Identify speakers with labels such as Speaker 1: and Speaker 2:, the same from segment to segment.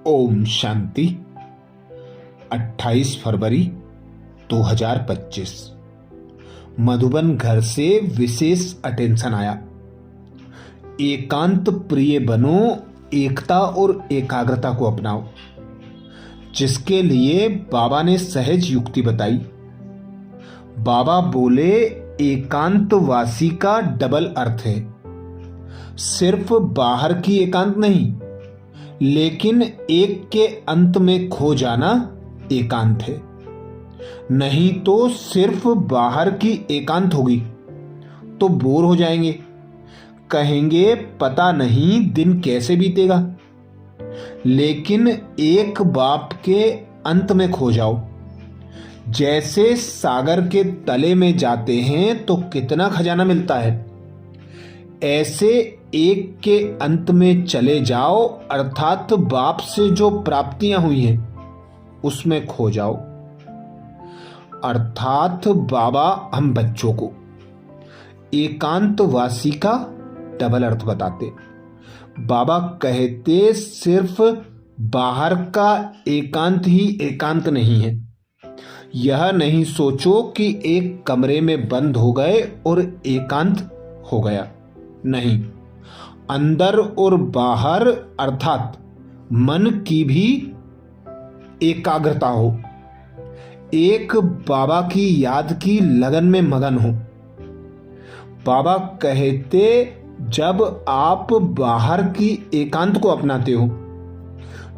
Speaker 1: ओम शांति। 28 फरवरी 2025 मधुबन घर से विशेष अटेंशन आया। एकांत प्रिय बनो, एकता और एकाग्रता को अपनाओ, जिसके लिए बाबा ने सहज युक्ति बताई। बाबा बोले, एकांतवासी का डबल अर्थ है। सिर्फ बाहर की एकांत नहीं, लेकिन एक के अंत में खो जाना एकांत है। नहीं तो सिर्फ बाहर की एकांत होगी तो बोर हो जाएंगे, कहेंगे पता नहीं दिन कैसे बीतेगा। लेकिन एक बाप के अंत में खो जाओ, जैसे सागर के तले में जाते हैं तो कितना खजाना मिलता है, ऐसे एक के अंत में चले जाओ, अर्थात बाप से जो प्राप्तियां हुई हैं उसमें खो जाओ। अर्थात बाबा हम बच्चों को एकांतवासी का डबल अर्थ बताते। बाबा कहते सिर्फ बाहर का एकांत ही एकांत नहीं है। यह नहीं सोचो कि एक कमरे में बंद हो गए और एकांत हो गया। नहीं, अंदर और बाहर अर्थात मन की भी एकाग्रता हो, एक बाबा की याद की लगन में मगन हो। बाबा कहते जब आप बाहर की एकांत को अपनाते हो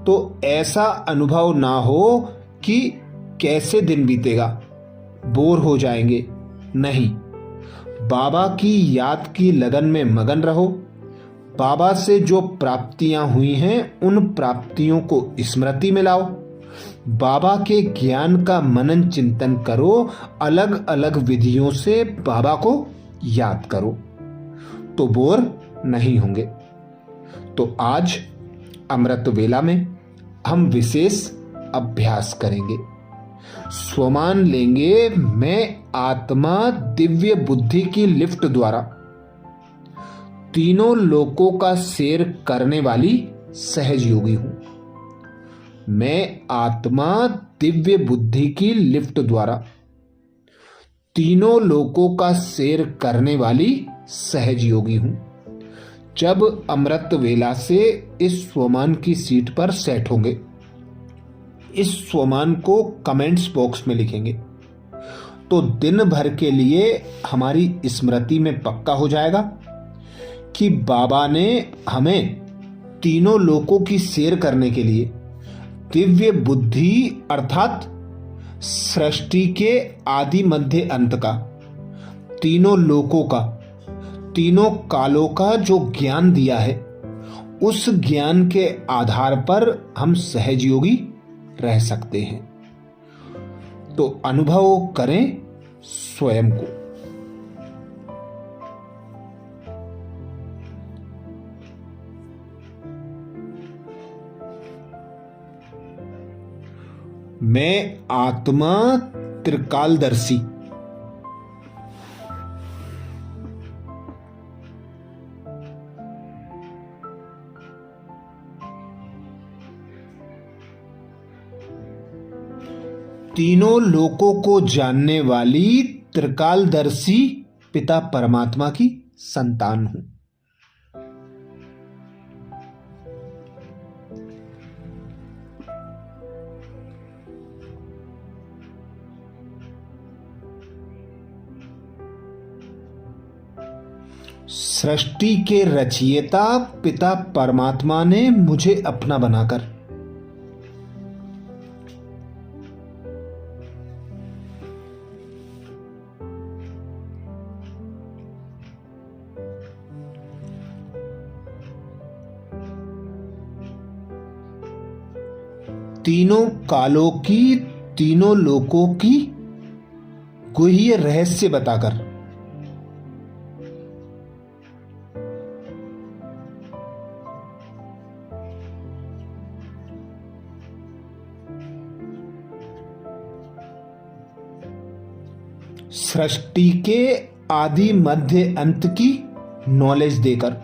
Speaker 1: तो ऐसा अनुभव ना हो कि कैसे दिन बीतेगा, बोर हो जाएंगे। नहीं, बाबा की याद की लगन में मगन रहो। बाबा से जो प्राप्तियां हुई हैं उन प्राप्तियों को स्मृति में लाओ। बाबा के ज्ञान का मनन चिंतन करो, अलग अलग विधियों से बाबा को याद करो तो बोर नहीं होंगे। तो आज अमृत वेला में हम विशेष अभ्यास करेंगे। स्वमान लेंगे, मैं आत्मा दिव्य बुद्धि की लिफ्ट द्वारा तीनों लोकों का सैर करने वाली सहज योगी हूं। मैं आत्मा दिव्य बुद्धि की लिफ्ट द्वारा तीनों लोकों का सैर करने वाली सहज योगी हूं। जब अमृत वेला से इस स्वमान की सीट पर सेट होंगे, इस स्वमान को कमेंट्स बॉक्स में लिखेंगे तो दिन भर के लिए हमारी स्मृति में पक्का हो जाएगा कि बाबा ने हमें तीनों लोकों की सैर करने के लिए दिव्य बुद्धि अर्थात सृष्टि के आदि मध्य अंत का, तीनों लोकों का, तीनों कालों का जो ज्ञान दिया है, उस ज्ञान के आधार पर हम सहज योगी रह सकते हैं। तो अनुभव करें स्वयं को। मैं आत्मा त्रिकालदर्शी तीनों लोकों को जानने वाली त्रिकालदर्शी पिता परमात्मा की संतान हूं। सृष्टि के रचयिता पिता परमात्मा ने मुझे अपना बनाकर तीनों कालों की, तीनों लोकों की गुह्य रहस्य बताकर सृष्टि के आदि मध्य अंत की नॉलेज देकर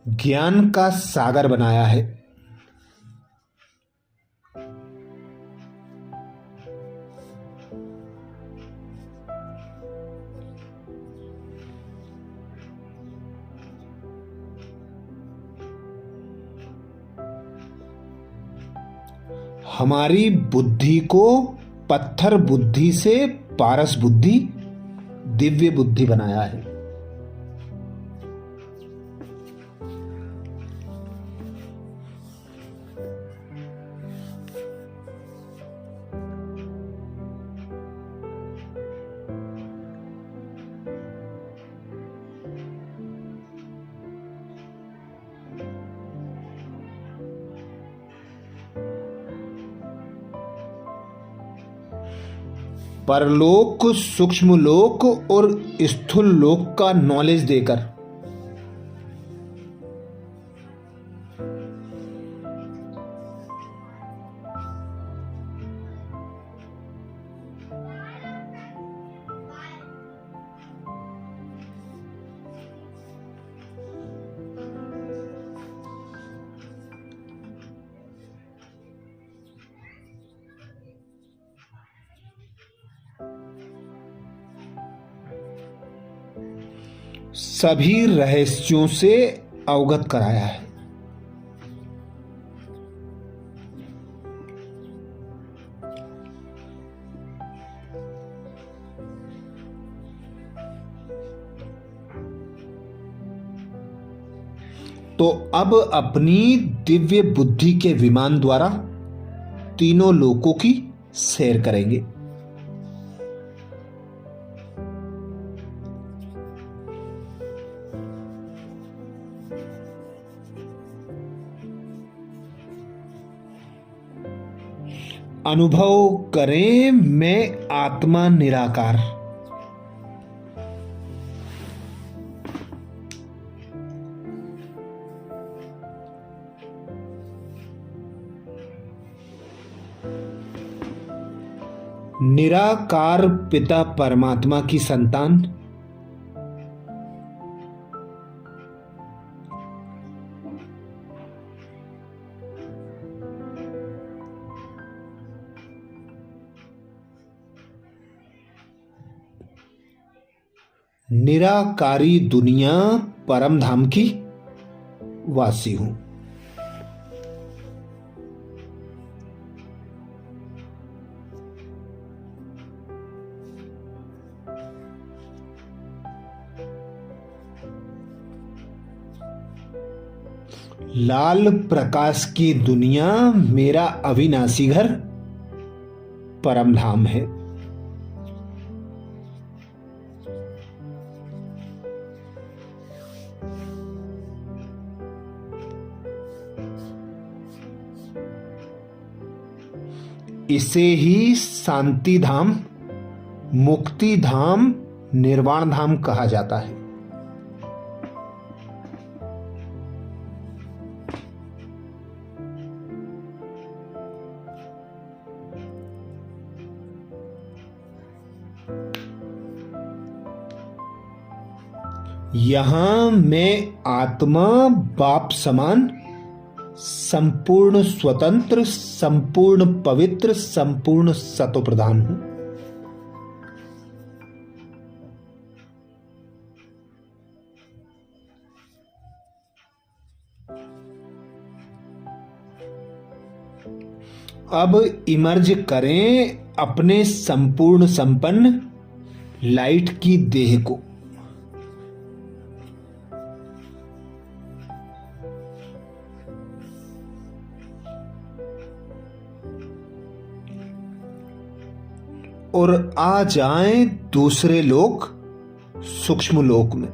Speaker 1: ज्ञान का सागर बनाया है। हमारी बुद्धि को पत्थर बुद्धि से पारस बुद्धि, दिव्य बुद्धि बनाया है। परलोक, सूक्ष्म लोक और स्थूल लोक का नॉलेज देकर सभी रहस्यों से अवगत कराया है। तो अब अपनी दिव्य बुद्धि के विमान द्वारा तीनों लोकों की सैर करेंगे। अनुभव करें मैं आत्मा निराकार। निराकार पिता परमात्मा की संतान, निराकारी दुनिया परम धाम की वासी हूं। लाल प्रकाश की दुनिया मेरा अविनाशी घर परम धाम है। इसे ही शांति धाम, मुक्ति धाम, निर्वाण धाम कहा जाता है। यहां मैं आत्मा बाप समान संपूर्ण स्वतंत्र, संपूर्ण पवित्र, संपूर्ण सतो प्रधान हूं। अब इमर्ज करें अपने संपूर्ण संपन्न लाइट की देह को। और आ जाएं दूसरे लोक, सूक्ष्म लोक में।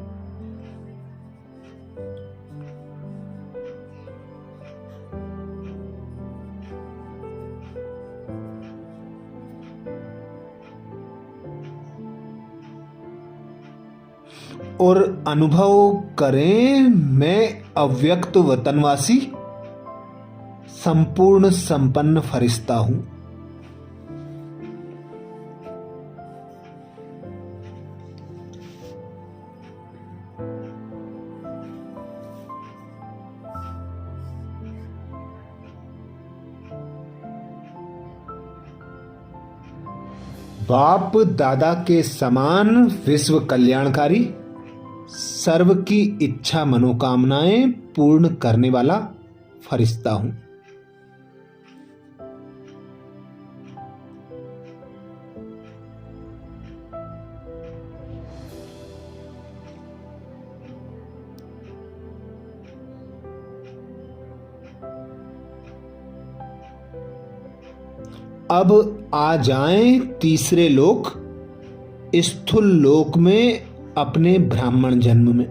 Speaker 1: और अनुभव करें मैं अव्यक्त वतनवासी, संपूर्ण संपन्न फरिश्ता हूं। बाप दादा के समान विश्व कल्याणकारी, सर्व की इच्छा मनोकामनाएं पूर्ण करने वाला फरिश्ता हूं। अब आ जाएं तीसरे लोक, स्थूल लोक में अपने ब्राह्मण जन्म में।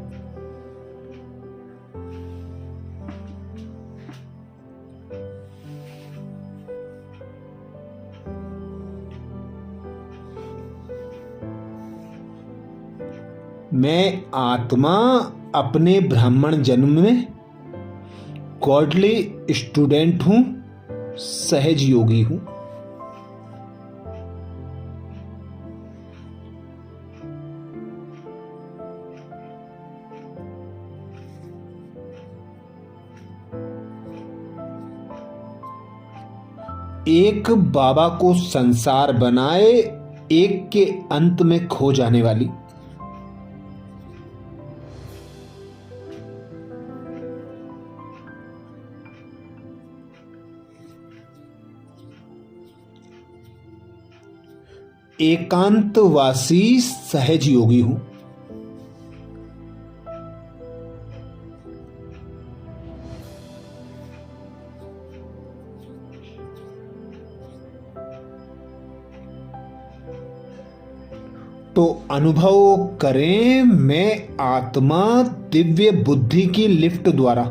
Speaker 1: मैं आत्मा अपने ब्राह्मण जन्म में गॉडली स्टूडेंट हूं, सहज योगी हूं। एक बाबा को संसार बनाए, एक के अंत में खो जाने वाली। एकांतवासी सहज योगी हूं। तो अनुभव करें, मैं आत्मा दिव्य बुद्धि की लिफ्ट द्वारा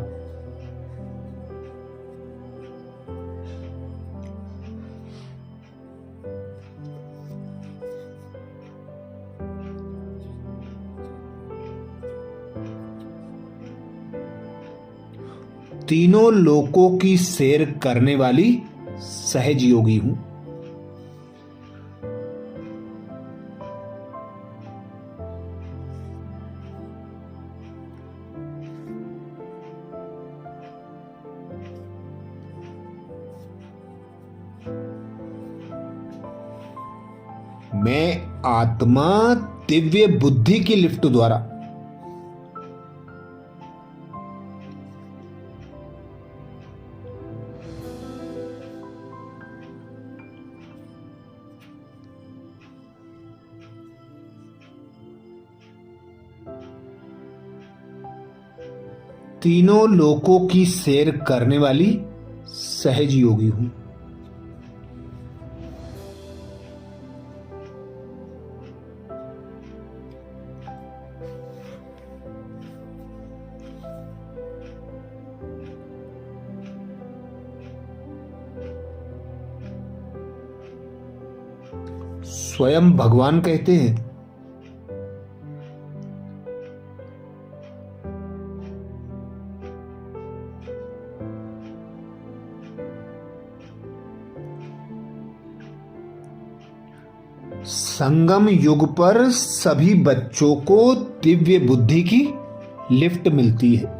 Speaker 1: तीनों लोकों की सैर करने वाली सहज योगी हूं। मैं आत्मा दिव्य बुद्धि की लिफ्ट द्वारा तीनों लोकों की सैर करने वाली सहज योगी हूं। स्वयं भगवान कहते हैं, संगम युग पर सभी बच्चों को दिव्य बुद्धि की लिफ्ट मिलती है।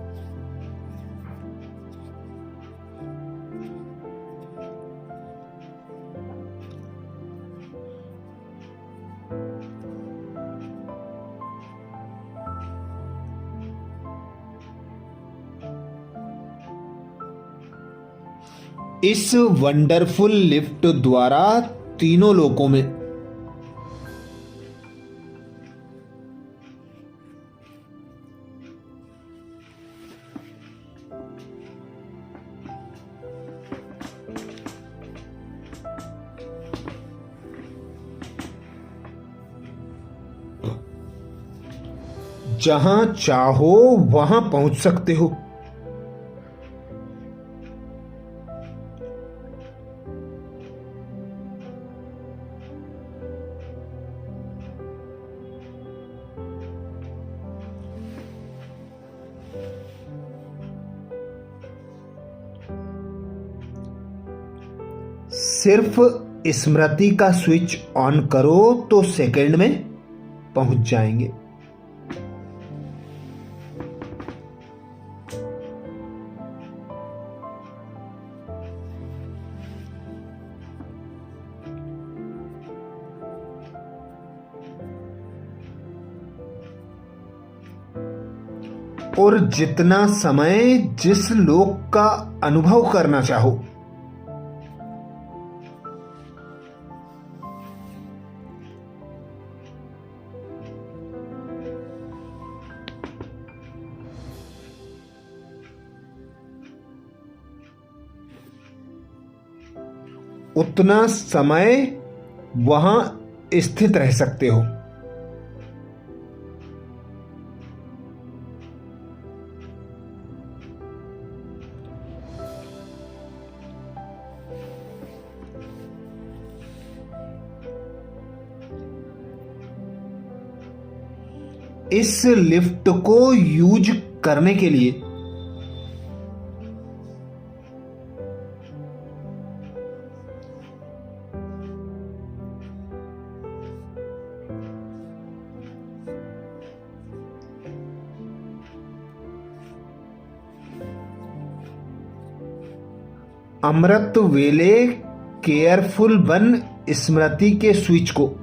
Speaker 1: इस वंडरफुल लिफ्ट द्वारा तीनों लोकों में जहां चाहो वहां पहुंच सकते हो। सिर्फ स्मृति का स्विच ऑन करो तो सेकंड में पहुंच जाएंगे। और जितना समय जिस लोक का अनुभव करना चाहो, उतना समय वहां स्थित रह सकते हो। इस लिफ्ट को यूज करने के लिए अमृत वेले केयरफुल बन स्मृति के स्विच को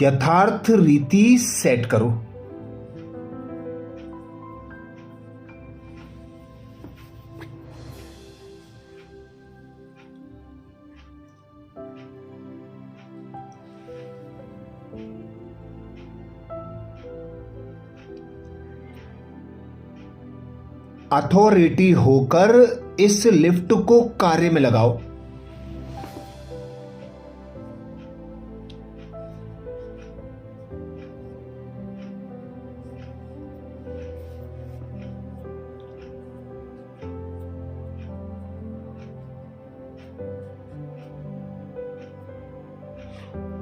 Speaker 1: यथार्थ रीति सेट करो। अथॉरिटी होकर इस लिफ्ट को कार्य में लगाओ।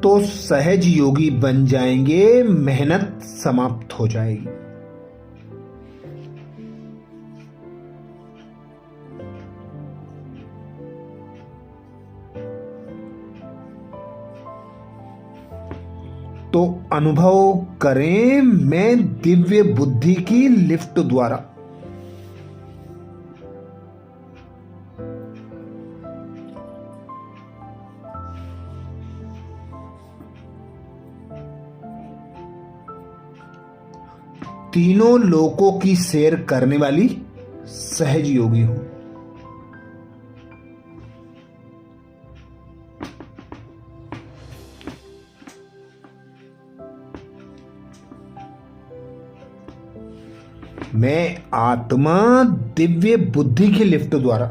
Speaker 1: तो सहज योगी बन जाएंगे, मेहनत समाप्त हो जाएगी। तो अनुभव करें मैं दिव्य बुद्धि की लिफ्ट द्वारा तीनों लोकों की सैर करने वाली सहज योगी हूं। मैं आत्मा दिव्य बुद्धि की लिफ्ट द्वारा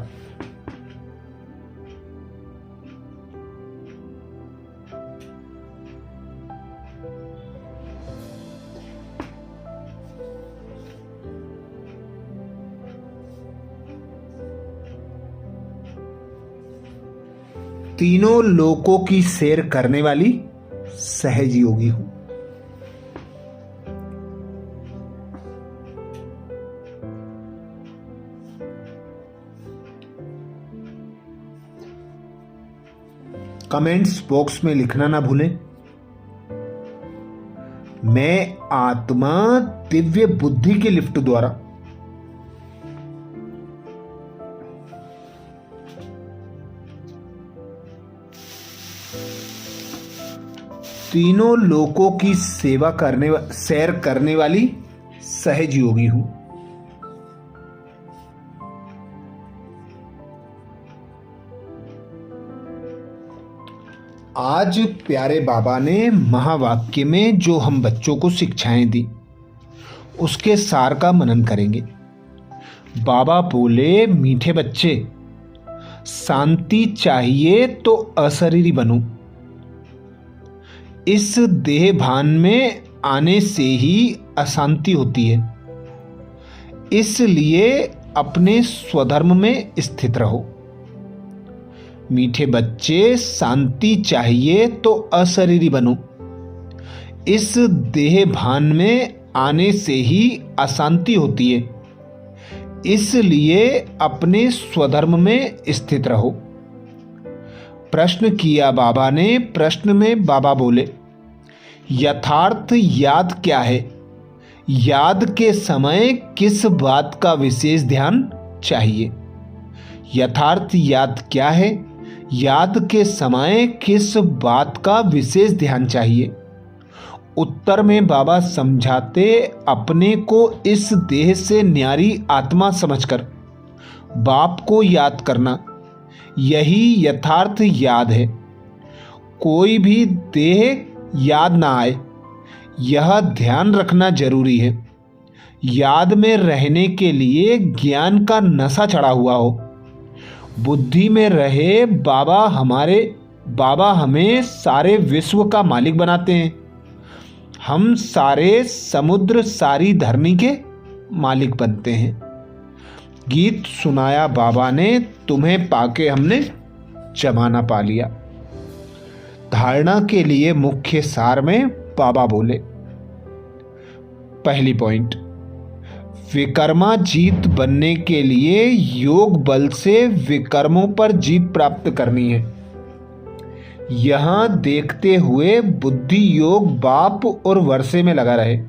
Speaker 1: तीनों लोकों की सैर करने वाली सहज योगी हूं। कमेंट्स बॉक्स में लिखना ना भूलें, मैं आत्मा दिव्य बुद्धि की लिफ्ट द्वारा तीनों लोकों की सैर करने वाली सहज योगी हूं। आज प्यारे बाबा ने महावाक्य में जो हम बच्चों को शिक्षाएं दी उसके सार का मनन करेंगे। बाबा बोले, मीठे बच्चे, शांति चाहिए तो अशरीरी बनो। इस देह भान में आने से ही अशांति होती है, इसलिए अपने स्वधर्म में स्थित रहो। मीठे बच्चे, शांति चाहिए तो अशरीरी बनो। इस देह भान में आने से ही अशांति होती है, इसलिए अपने स्वधर्म में स्थित रहो। प्रश्न किया बाबा ने। प्रश्न में बाबा बोले, यथार्थ याद क्या है याद के समय किस बात का विशेष ध्यान चाहिए? यथार्थ याद क्या है? याद के समय किस बात का विशेष ध्यान चाहिए? उत्तर में बाबा समझाते, अपने को इस देह से न्यारी आत्मा समझकर बाप को याद करना, यही यथार्थ याद है। कोई भी देह याद ना आए, यह ध्यान रखना जरूरी है। याद में रहने के लिए ज्ञान का नशा चढ़ा हुआ हो, बुद्धि में रहे बाबा हमें सारे विश्व का मालिक बनाते हैं। हम सारे समुद्र, सारी धरनी के मालिक बनते हैं। गीत सुनाया बाबा ने, तुम्हें पाके हमने जमाना पा लिया। धारणा के लिए मुख्य सार में बाबा बोले, पहली पॉइंट, विकर्मा जीत बनने के लिए योग बल से विकर्मों पर जीत प्राप्त करनी है। यहां देखते हुए बुद्धि योग बाप और वर्षे में लगा रहे।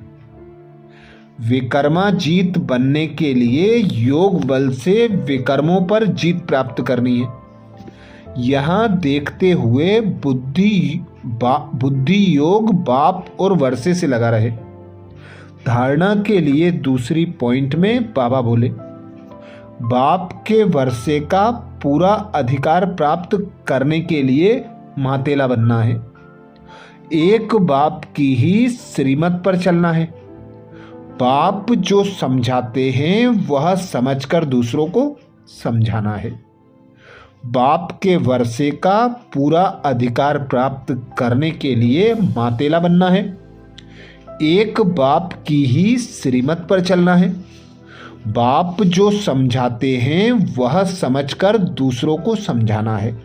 Speaker 1: विकर्मा जीत बनने के लिए योग बल से विकर्मों पर जीत प्राप्त करनी है। यहां देखते हुए बुद्धि योग बाप और वर्षे से लगा रहे। धारणा के लिए दूसरी पॉइंट में बाबा बोले, बाप के वर्षे का पूरा अधिकार प्राप्त करने के लिए मातेला बनना है। एक बाप की ही श्रीमत पर चलना है। बाप जो समझाते हैं वह समझकर दूसरों को समझाना है। बाप के वर्षे का पूरा अधिकार प्राप्त करने के लिए मातेला बनना है। एक बाप की ही श्रीमत पर चलना है। बाप जो समझाते हैं वह समझकर दूसरों को समझाना है।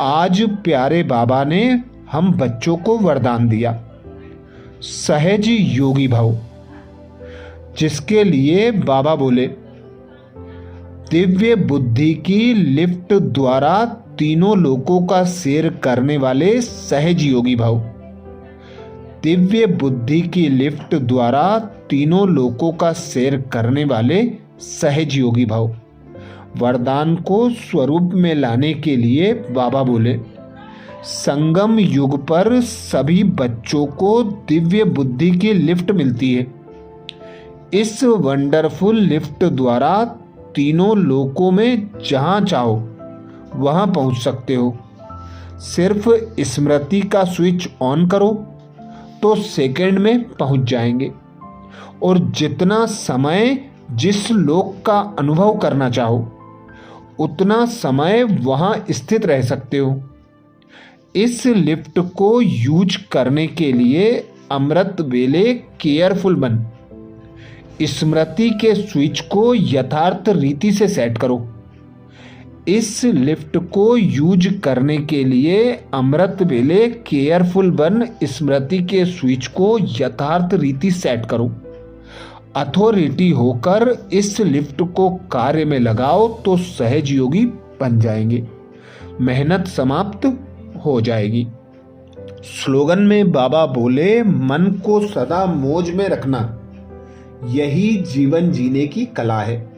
Speaker 1: आज प्यारे बाबा ने हम बच्चों को वरदान दिया, सहज योगी भव, जिसके लिए बाबा बोले, दिव्य बुद्धि की लिफ्ट द्वारा तीनों लोकों का सैर करने वाले सहज योगी भव। दिव्य बुद्धि की लिफ्ट द्वारा तीनों लोकों का सैर करने वाले सहज योगी भव। वरदान को स्वरूप में लाने के लिए बाबा बोले, संगम युग पर सभी बच्चों को दिव्य बुद्धि की लिफ्ट मिलती है। इस वंडरफुल लिफ्ट द्वारा तीनों लोकों में जहां चाहो वहां पहुंच सकते हो। सिर्फ स्मृति का स्विच ऑन करो तो सेकंड में पहुंच जाएंगे, और जितना समय जिस लोक का अनुभव करना चाहो उतना समय वहां स्थित रह सकते हो। इस लिफ्ट को यूज करने के लिए अमृत वेले केयरफुल बन स्मृति के स्विच को यथार्थ रीति से सेट करो। इस लिफ्ट को यूज करने के लिए अमृत वेले केयरफुल बन स्मृति के स्विच को यथार्थ रीति सेट करो। अथॉरिटी होकर इस लिफ्ट को कार्य में लगाओ तो सहज योगी बन जाएंगे, मेहनत समाप्त हो जाएगी। स्लोगन में बाबा बोले, मन को सदा मौज में रखना यही जीवन जीने की कला है।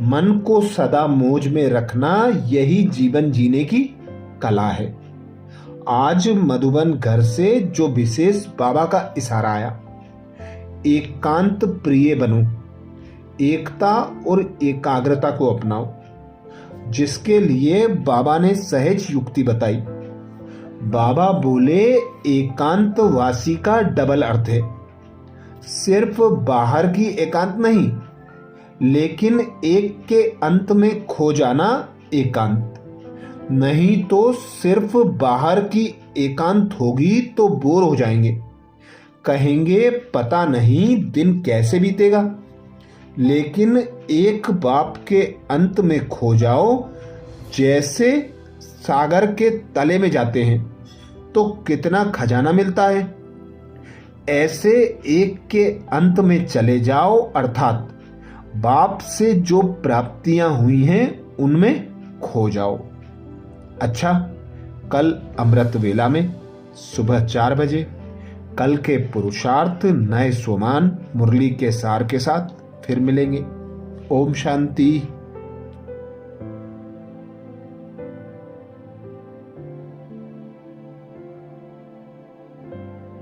Speaker 1: मन को सदा मौज में रखना यही जीवन जीने की कला है। आज मधुबन घर से जो विशेष बाबा का इशारा आया, एकांत प्रिय बनो, एकता और एकाग्रता को अपनाओ, जिसके लिए बाबा ने सहज युक्ति बताई। बाबा बोले, एकांत वासी का डबल अर्थ है, सिर्फ बाहर की एकांत नहीं, लेकिन एक के अंत में खो जाना एकांत नहीं। तो सिर्फ बाहर की एकांत होगी तो बोर हो जाएंगे, कहेंगे पता नहीं दिन कैसे बीतेगा। लेकिन एक बाप के अंत में खो जाओ, जैसे सागर के तले में जाते हैं तो कितना खजाना मिलता है, ऐसे एक के अंत में चले जाओ, अर्थात बाप से जो प्राप्तियां हुई हैं उनमें खो जाओ। अच्छा, कल अमृत वेला में सुबह 4 बजे कल के पुरुषार्थ नए सोमान मुरली के सार के साथ फिर मिलेंगे। ओम शांति।